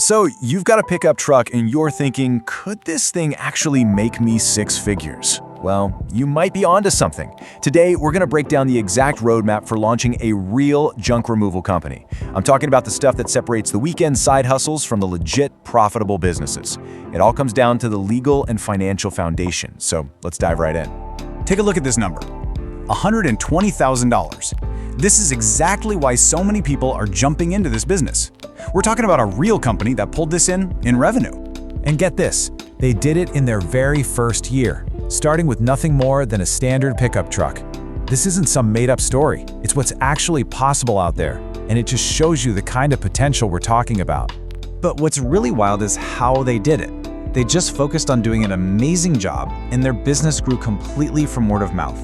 So you've got a pickup truck and you're thinking, could this thing actually make me six figures? Well, you might be onto something. Today, we're gonna break down the exact roadmap for launching a real junk removal company. I'm talking about the stuff that separates the weekend side hustles from the legit, profitable businesses. It all comes down to the legal and financial foundation, so let's dive right in. Take a look at this number, $120,000. This is exactly why so many people are jumping into this business. We're talking about a real company that pulled this in revenue. And get this, they did it in their very first year, starting with nothing more than a standard pickup truck. This isn't some made-up story. It's what's actually possible out there, and it just shows you the kind of potential we're talking about. But what's really wild is how they did it. They just focused on doing an amazing job, and their business grew completely from word of mouth.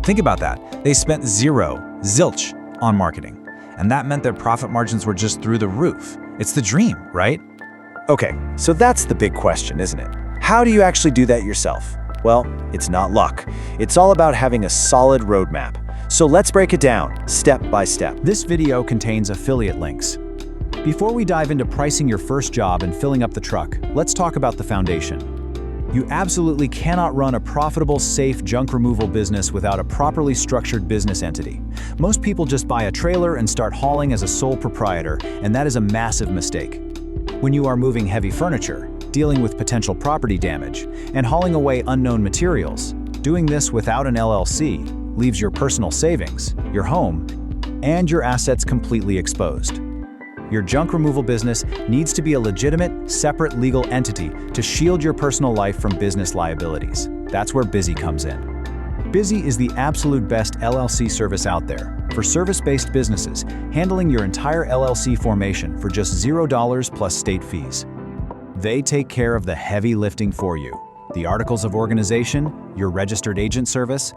Think about that. They spent zilch, on marketing. And that meant their profit margins were just through the roof. It's the dream, right? Okay, so that's the big question, isn't it? How do you actually do that yourself? Well, it's not luck. It's all about having a solid roadmap. So let's break it down, step by step. This video contains affiliate links. Before we dive into pricing your first job and filling up the truck, let's talk about the foundation. You absolutely cannot run a profitable, safe junk removal business without a properly structured business entity. Most people just buy a trailer and start hauling as a sole proprietor, and that is a massive mistake. When you are moving heavy furniture, dealing with potential property damage, and hauling away unknown materials, doing this without an LLC leaves your personal savings, your home, and your assets completely exposed. Your junk removal business needs to be a legitimate, separate legal entity to shield your personal life from business liabilities. That's where Busy comes in. Busy is the absolute best LLC service out there for service-based businesses, handling your entire LLC formation for just $0 plus state fees. They take care of the heavy lifting for you. The articles of organization, your registered agent service,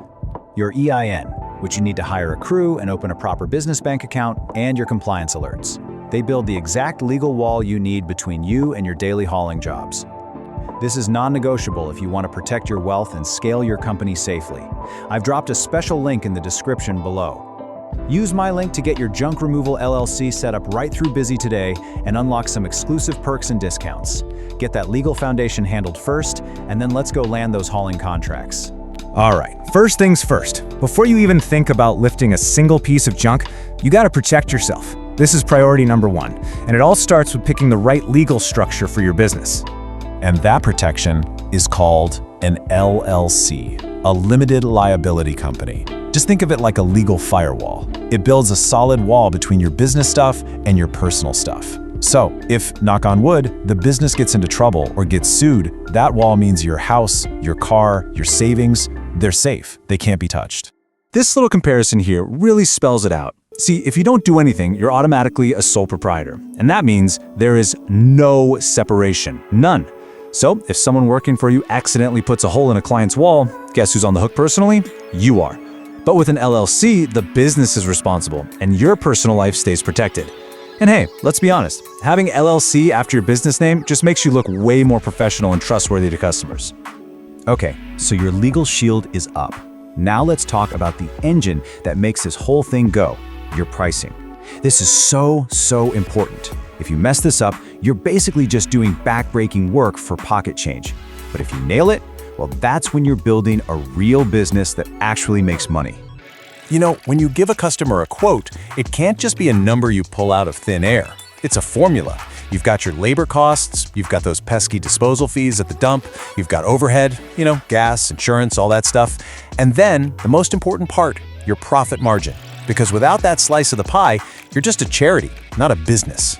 your EIN, which you need to hire a crew and open a proper business bank account, and your compliance alerts. They build the exact legal wall you need between you and your daily hauling jobs. This is non-negotiable if you want to protect your wealth and scale your company safely. I've dropped a special link in the description below. Use my link to get your junk removal LLC set up right through Busy today and unlock some exclusive perks and discounts. Get that legal foundation handled first, and then let's go land those hauling contracts. All right, first things first. Before you even think about lifting a single piece of junk, you gotta protect yourself. This is priority number one, and it all starts with picking the right legal structure for your business. And that protection is called an LLC, a limited liability company. Just think of it like a legal firewall. It builds a solid wall between your business stuff and your personal stuff. So if, knock on wood, the business gets into trouble or gets sued, that wall means your house, your car, your savings, they're safe. They can't be touched. This little comparison here really spells it out. See, if you don't do anything, you're automatically a sole proprietor. And that means there is no separation, none. So if someone working for you accidentally puts a hole in a client's wall, guess who's on the hook personally? You are. But with an LLC, the business is responsible and your personal life stays protected. And hey, let's be honest, having LLC after your business name just makes you look way more professional and trustworthy to customers. Okay, so your legal shield is up. Now let's talk about the engine that makes this whole thing go, your pricing. This is so important. If you mess this up, you're basically just doing backbreaking work for pocket change. But if you nail it, well, that's when you're building a real business that actually makes money. You know, when you give a customer a quote, it can't just be a number you pull out of thin air. It's a formula. You've got your labor costs, you've got those pesky disposal fees at the dump, you've got overhead, gas, insurance, all that stuff. And then, the most important part, your profit margin. Because without that slice of the pie, you're just a charity, not a business.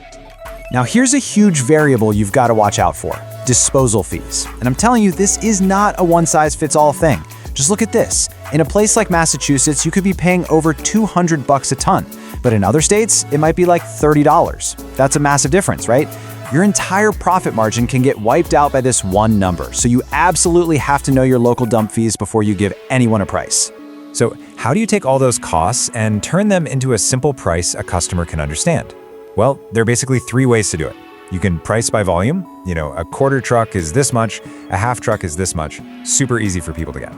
Now here's a huge variable you've got to watch out for, disposal fees. And I'm telling you, this is not a one-size-fits-all thing. Just look at this. In a place like Massachusetts, you could be paying over $200 a ton. But in other states, it might be like $30. That's a massive difference, right? Your entire profit margin can get wiped out by this one number. So you absolutely have to know your local dump fees before you give anyone a price. So how do you take all those costs and turn them into a simple price a customer can understand? Well, there are basically three ways to do it. You can price by volume. A quarter truck is this much, a half truck is this much. Super easy for people to get.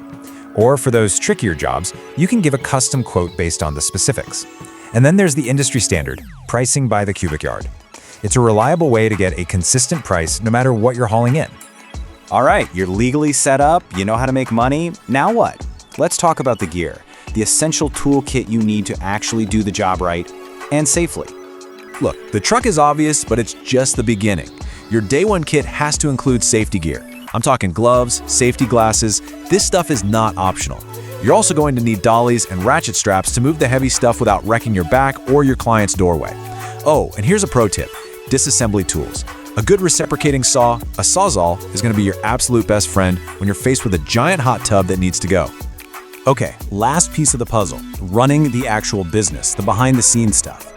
Or for those trickier jobs, you can give a custom quote based on the specifics. And then there's the industry standard, pricing by the cubic yard. It's a reliable way to get a consistent price no matter what you're hauling in. All right, you're legally set up, you know how to make money. Now what? Let's talk about the gear, the essential toolkit you need to actually do the job right and safely. Look, the truck is obvious, but it's just the beginning. Your day one kit has to include safety gear. I'm talking gloves, safety glasses. This stuff is not optional. You're also going to need dollies and ratchet straps to move the heavy stuff without wrecking your back or your client's doorway. Oh, and here's a pro tip: disassembly tools. A good reciprocating saw, a Sawzall, is going to be your absolute best friend when you're faced with a giant hot tub that needs to go. Okay, last piece of the puzzle, running the actual business, the behind-the-scenes stuff.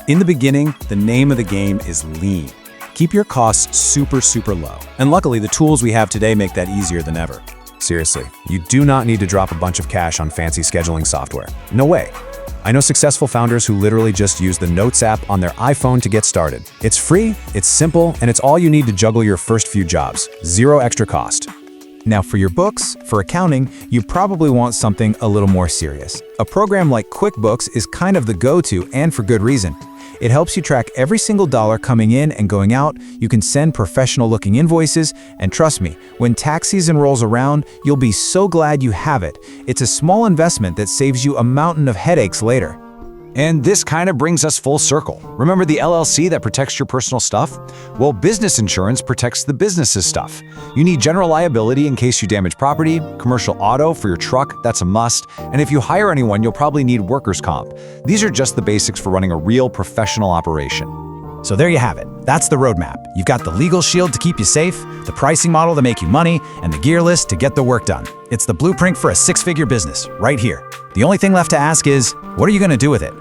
In the beginning, the name of the game is lean. Keep your costs super low. And luckily, the tools we have today make that easier than ever. Seriously, you do not need to drop a bunch of cash on fancy scheduling software. No way. I know successful founders who literally just use the Notes app on their iPhone to get started. It's free, it's simple, and it's all you need to juggle your first few jobs. Zero extra cost. Now for your books, for accounting, you probably want something a little more serious. A program like QuickBooks is kind of the go-to, and for good reason. It helps you track every single dollar coming in and going out. You can send professional-looking invoices, and trust me, when tax season rolls around, you'll be so glad you have it. It's a small investment that saves you a mountain of headaches later. And this kind of brings us full circle. Remember the LLC that protects your personal stuff? Well, business insurance protects the business's stuff. You need general liability in case you damage property, commercial auto for your truck, that's a must, and if you hire anyone, you'll probably need workers' comp. These are just the basics for running a real professional operation. So there you have it. That's the roadmap. You've got the legal shield to keep you safe, the pricing model to make you money, and the gear list to get the work done. It's the blueprint for a six-figure business, right here. The only thing left to ask is, what are you going to do with it?